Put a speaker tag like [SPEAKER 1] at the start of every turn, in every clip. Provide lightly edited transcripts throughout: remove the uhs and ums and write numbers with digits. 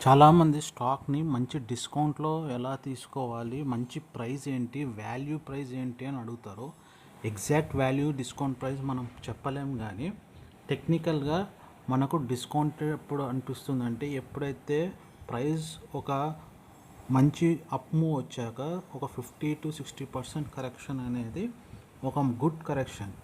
[SPEAKER 1] చాలామంది స్టాక్ని మంచి డిస్కౌంట్లో ఎలా తీసుకోవాలి, మంచి ప్రైస్ ఏంటి, వాల్యూ ప్రైస్ ఏంటి అని అడుగుతారు. ఎగ్జాక్ట్ వాల్యూ డిస్కౌంట్ ప్రైస్ మనం చెప్పలేం, కానీ టెక్నికల్గా మనకు డిస్కౌంట్ ఎప్పుడు అనిపిస్తుందంటే ఎప్పుడైతే ప్రైస్ ఒక మంచి అప్ మూవ్ వచ్చాక ఒక 50-60% కరెక్షన్ అనేది ఒక గుడ్ కరెక్షన్.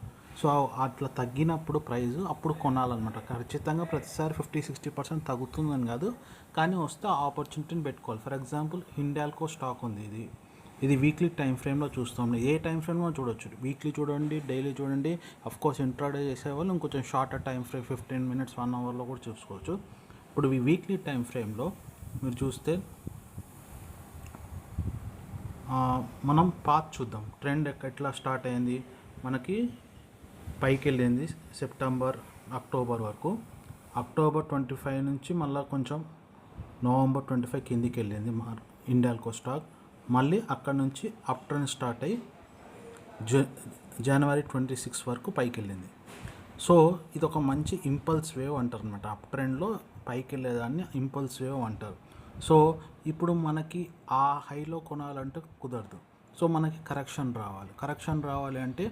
[SPEAKER 1] సో అట్లా తగ్గినప్పుడు ప్రైస్ అప్పుడు కొనాలన్నమాట. ఖచ్చితంగా ప్రతిసారి 50-60% తగ్గుతుందని కాదు, కానీ వస్తే ఆపర్చునిటీని పెట్టుకోవాలి. ఫర్ ఎగ్జాంపుల్ హిండాల్కో స్టాక్ ఉంది, ఇది వీక్లీ టైం ఫ్రేమ్లో చూస్తాం. ఏ టైం ఫ్రేమ్లో చూడొచ్చు, వీక్లీ చూడండి, డైలీ చూడండి. అఫ్కోర్స్ ఇంట్రాడే చేసేవాళ్ళు ఇంకొంచెం షార్టర్ టైం ఫ్రేమ్ 15 minutes 1 hourలో కూడా చూసుకోవచ్చు. ఇప్పుడు ఈ వీక్లీ టైం ఫ్రేమ్లో మీరు చూస్తే మనం పాత్ చూద్దాం. ట్రెండ్ ఎట్లా స్టార్ట్ అయింది, మనకి పైకి వెళ్ళింది సెప్టెంబర్ అక్టోబర్ వరకు. అక్టోబర్ 25 నుంచి మళ్ళీ కొంచెం నవంబర్ 25 కిందికి వెళ్ళింది హిండాల్కో స్టాక్. మళ్ళీ అక్కడ నుంచి అప్ ట్రెండ్ స్టార్ట్ అయ్యి జనవరి 26 వరకు పైకి వెళ్ళింది. సో ఇది ఒక మంచి ఇంపల్స్ వేవ్ అంటారు అనమాట. అప్ ట్రెండ్లో పైకి వెళ్ళేదాన్ని ఇంపల్స్ వేవ్ అంటారు. సో ఇప్పుడు మనకి ఆ హైలో కొనాలంటే కుదరదు. సో మనకి కరెక్షన్ రావాలి అంటే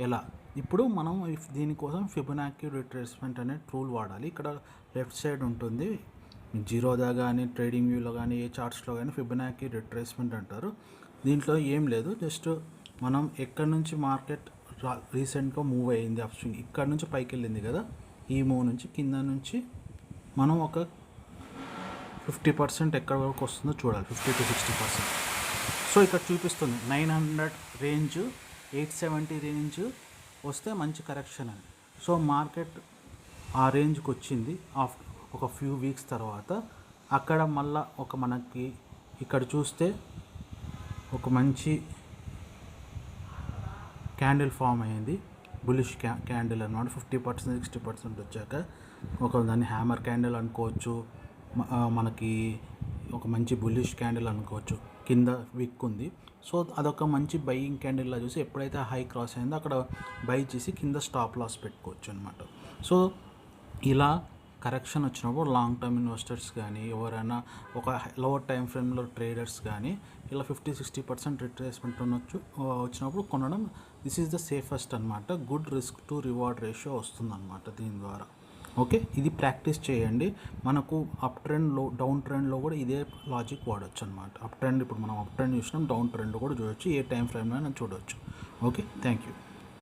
[SPEAKER 1] ఎలా? ఇప్పుడు మనం దీనికోసం ఫిబొనాకీ రిట్రేస్మెంట్ అనే టూల్ వాడాలి. ఇక్కడ లెఫ్ట్ సైడ్ ఉంటుంది, జీరోదా కానీ ట్రేడింగ్ వ్యూలో కానీ ఏ చార్ట్స్లో కానీ ఫిబొనాకీ రిట్రేస్మెంట్ అంటారు. దీంట్లో ఏం లేదు, జస్ట్ మనం ఎక్కడి నుంచి మార్కెట్ రీసెంట్గా మూవ్ అయ్యింది, అప్ స్వింగ్ ఇక్కడ నుంచి పైకి వెళ్ళింది కదా, ఈ మూవ్ నుంచి కింద నుంచి మనం ఒక 50% ఎక్కడి వరకు వస్తుందో చూడాలి, 50-60%. సో ఇక్కడ చూపిస్తుంది 900 రేంజ్, 870 రేంజ్ వస్తే మంచి కరెక్షన్ అని. సో మార్కెట్ ఆ రేంజ్కి వచ్చింది ఒక ఫ్యూ వీక్స్ తర్వాత. అక్కడ మళ్ళా మనకి ఇక్కడ చూస్తే ఒక మంచి క్యాండిల్ ఫామ్ అయ్యింది, బులిష్ క్యాండిల్ అన్నమాట. 50-60% వచ్చాక దాన్ని హ్యామర్ క్యాండిల్ అనుకోవచ్చు, మనకి ఒక మంచి బులిష్ క్యాండిల్ అనుకోవచ్చు. కింద విక్ ఉంది, సో అదొక మంచి బయింగ్ క్యాండిల్లా చూసి ఎప్పుడైతే హై క్రాస్ అయిందో అక్కడ బై చేసి కింద స్టాప్ లాస్ పెట్టుకోవచ్చు అనమాట. సో ఇలా కరెక్షన్ వచ్చినప్పుడు లాంగ్ టర్మ్ ఇన్వెస్టర్స్ కానీ ఎవరైనా ఒక లోవర్ టైం ఫ్రేమ్లో ట్రేడర్స్ కానీ ఇలా 50-60% రిట్రేస్మెంట్ వచ్చినప్పుడు కొనడం, దిస్ ఈజ్ ద సేఫెస్ట్ అనమాట. Good risk to reward ratio వస్తుందన్నమాట దీని ద్వారా. ఓకే, ఇది ప్రాక్టీస్ చేయండి. మనకు అప్ ట్రెండ్లో డౌన్ ట్రెండ్లో కూడా ఇదే లాజిక్ వాడచ్చు అనమాట. అప్ ట్రెండ్ ఇప్పుడు మనం అప్ ట్రెండ్ చూసినాం, డౌన్ ట్రెండ్ కూడా చూడవచ్చు, ఏ టైం ఫ్రేమ్లో అయినా చూడవచ్చు. Okay, thank you.